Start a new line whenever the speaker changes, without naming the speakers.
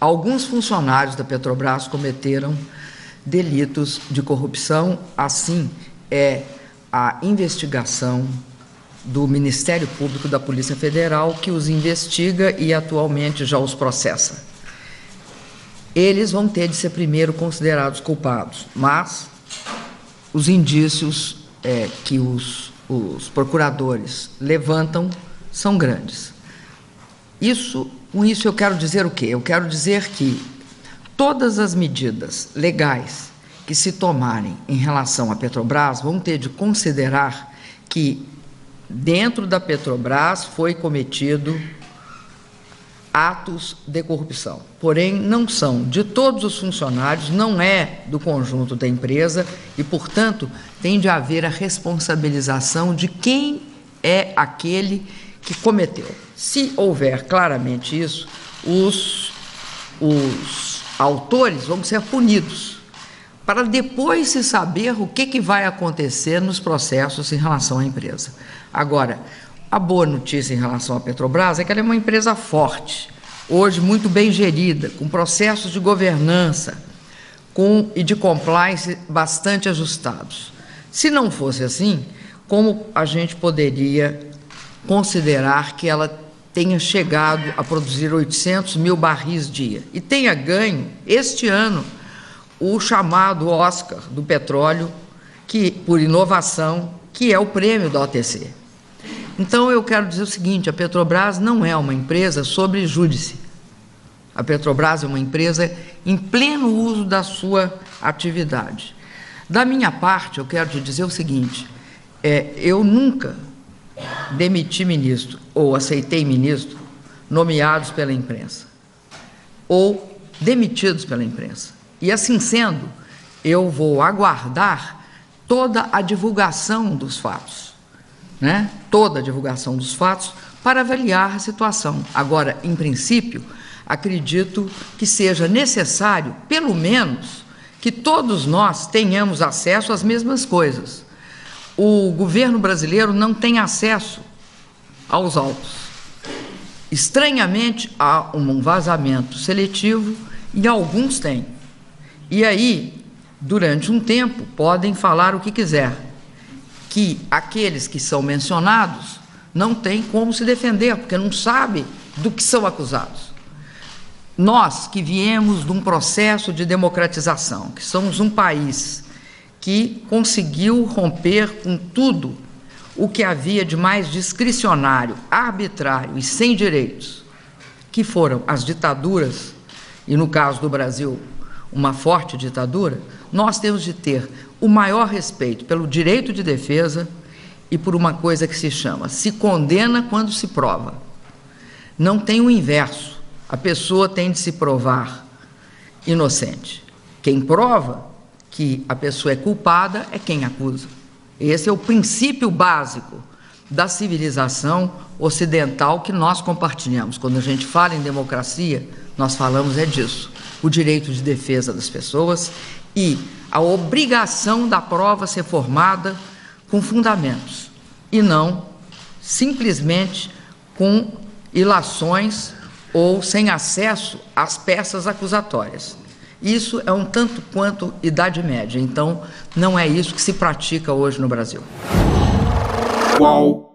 alguns funcionários da Petrobras cometeram delitos de corrupção, assim é a investigação do Ministério Público da Polícia Federal, que os investiga e atualmente já os processa. Eles vão ter de ser primeiro considerados culpados, mas os indícios que os procuradores levantam são grandes. Com isso eu quero dizer o quê? Eu quero dizer que todas as medidas legais que se tomarem em relação à Petrobras vão ter de considerar que dentro da Petrobras foi cometido atos de corrupção. Porém, não são de todos os funcionários, não é do conjunto da empresa e, portanto, tem de haver a responsabilização de quem é aquele que cometeu. Se houver claramente isso, os autores vão ser punidos, para depois se saber o que vai acontecer nos processos em relação à empresa. Agora, a boa notícia em relação à Petrobras é que ela é uma empresa forte, hoje muito bem gerida, com processos de governança e de compliance bastante ajustados. Se não fosse assim, como a gente poderia considerar que ela tenha chegado a produzir 800 mil barris dia e tenha ganho, este ano, o chamado Oscar do petróleo, por inovação, que é o prêmio da OTC. Então, eu quero dizer o seguinte, a Petrobras não é uma empresa sobre júdice. A Petrobras é uma empresa em pleno uso da sua atividade. Da minha parte, eu quero te dizer o seguinte, eu nunca demiti ministro ou aceitei ministro nomeados pela imprensa ou demitidos pela imprensa. E assim sendo, eu vou aguardar toda a divulgação dos fatos, toda a divulgação dos fatos para avaliar a situação. Agora, em princípio, acredito que seja necessário, pelo menos, que todos nós tenhamos acesso às mesmas coisas. O governo brasileiro não tem acesso aos autos. Estranhamente, há um vazamento seletivo e alguns têm. E aí, durante um tempo, podem falar o que quiser, que aqueles que são mencionados não têm como se defender, porque não sabem do que são acusados. Nós que viemos de um processo de democratização, que somos um país que conseguiu romper com tudo o que havia de mais discricionário, arbitrário e sem direitos, que foram as ditaduras, e no caso do Brasil, uma forte ditadura, nós temos de ter o maior respeito pelo direito de defesa e por uma coisa que se chama, se condena quando se prova. Não tem o inverso, a pessoa tem de se provar inocente. Quem prova que a pessoa é culpada é quem acusa. Esse é o princípio básico da civilização ocidental que nós compartilhamos. Quando a gente fala em democracia, nós falamos disso, o direito de defesa das pessoas e a obrigação da prova ser formada com fundamentos e não simplesmente com ilações ou sem acesso às peças acusatórias. Isso é um tanto quanto Idade Média, então não é isso que se pratica hoje no Brasil.
Qual